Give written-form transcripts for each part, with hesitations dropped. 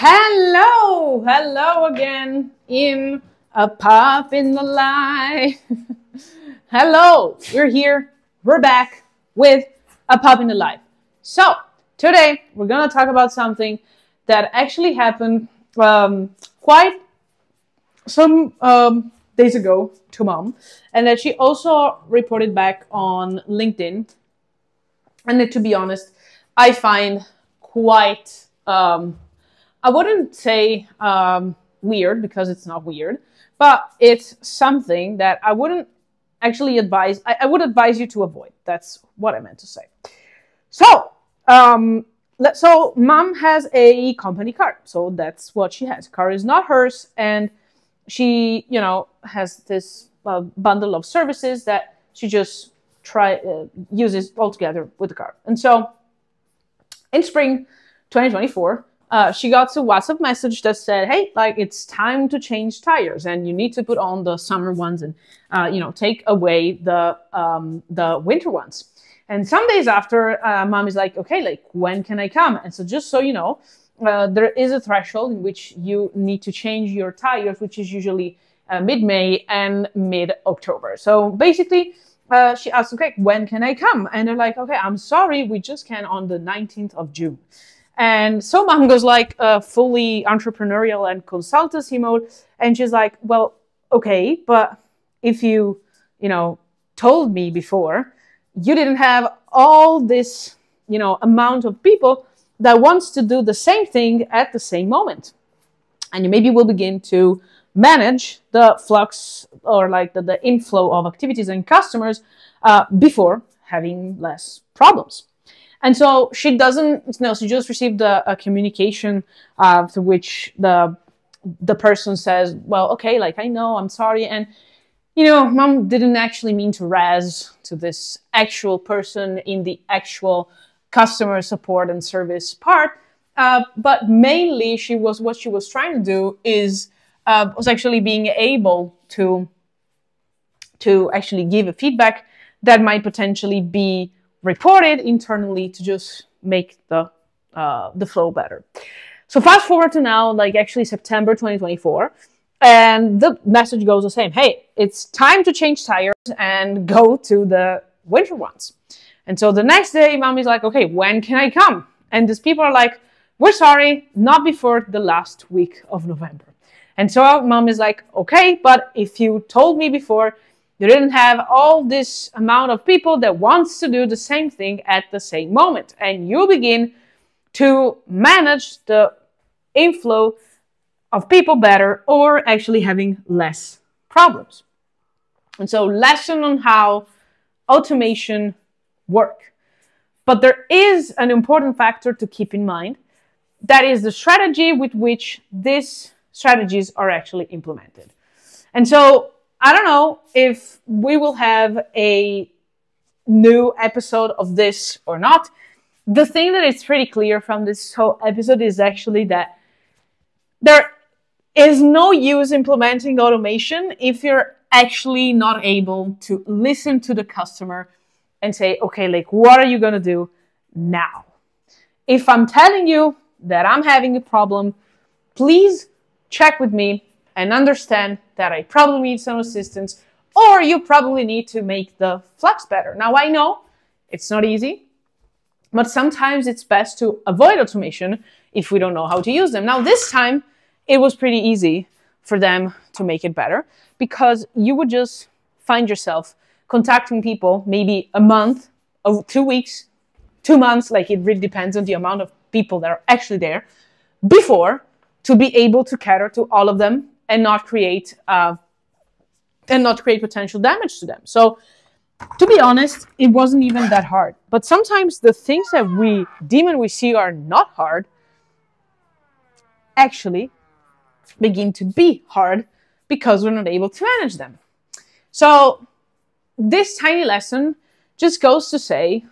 Hello again in a Pup in the Life. Hello, we're here, we're back with a Pup in the Life. So, today we're gonna talk about something that actually happened quite some days ago to Mom, and that she also reported back on LinkedIn. And that, to be honest, I find quite I wouldn't say weird, because it's not weird, but it's something that I wouldn't actually advise. I would advise you to avoid. That's what I meant to say. So, Mom has a company car. So that's what she has. Car is not hers, and she, has this bundle of services that she just uses all together with the car. And so, in spring 2024. She got a WhatsApp message that said, hey, it's time to change tires and you need to put on the summer ones and, take away the winter ones. And some days after, Mom is like, okay, when can I come? And so just so you know, there is a threshold in which you need to change your tires, which is usually mid-May and mid-October. So basically, she asked, okay, when can I come? And they're like, okay, I'm sorry, we just can on the 19th of June. And so Mom goes fully entrepreneurial and consultancy mode. And she's like, well, okay, but if you, told me before, you didn't have all this, amount of people that wants to do the same thing at the same moment. And you maybe will begin to manage the flux or the inflow of activities and customers before having less problems. And so she doesn't, she just received a communication through which the person says, well, okay, I know, I'm sorry. And, Mom didn't actually mean to razz to this actual person in the actual customer support and service part. But mainly what she was trying to do was actually being able to actually give a feedback that might potentially be reported internally to just make the flow better. So fast forward to now, actually September 2024, and the message goes the same. Hey, it's time to change tires and go to the winter ones. And so the next day, Mom is like, okay, when can I come? And these people are like, we're sorry, not before the last week of November. And so Mom is like, okay, but if you told me before, you didn't have all this amount of people that wants to do the same thing at the same moment. And you begin to manage the inflow of people better, or actually having less problems. And so lesson on how automation work. But there is an important factor to keep in mind. That is the strategy with which these strategies are actually implemented. And so I don't know if we will have a new episode of this or not. The thing that is pretty clear from this whole episode is actually that there is no use implementing automation if you're actually not able to listen to the customer and say, okay, what are you going to do now? If I'm telling you that I'm having a problem, please check with me and understand that I probably need some assistance, or you probably need to make the flux better. Now, I know it's not easy, but sometimes it's best to avoid automation if we don't know how to use them. Now, this time, it was pretty easy for them to make it better, because you would just find yourself contacting people maybe a month, 2 weeks, 2 months, it really depends on the amount of people that are actually there, before, to be able to cater to all of them and not create potential damage to them. So, to be honest, it wasn't even that hard. But sometimes the things that we deem and we see are not hard actually begin to be hard because we're not able to manage them. So this tiny lesson just goes to say,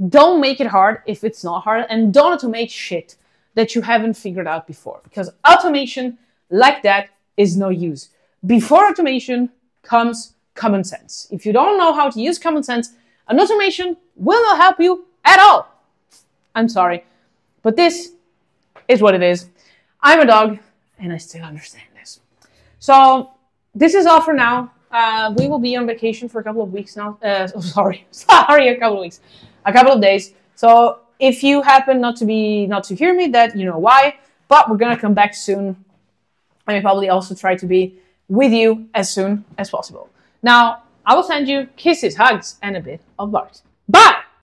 don't make it hard if it's not hard, and don't automate shit that you haven't figured out before, because automation like that is no use. Before automation comes common sense. If you don't know how to use common sense, an automation will not help you at all. I'm sorry, but this It's what it is. I'm a dog, and I still understand this. So this is all for now. We will be on vacation for a couple of weeks now. Sorry, a couple of weeks, a couple of days. So if you happen not to hear me, that you know why. But we're gonna come back soon, and we probably also try to be with you as soon as possible. Now I will send you kisses, hugs, and a bit of barks. Bye.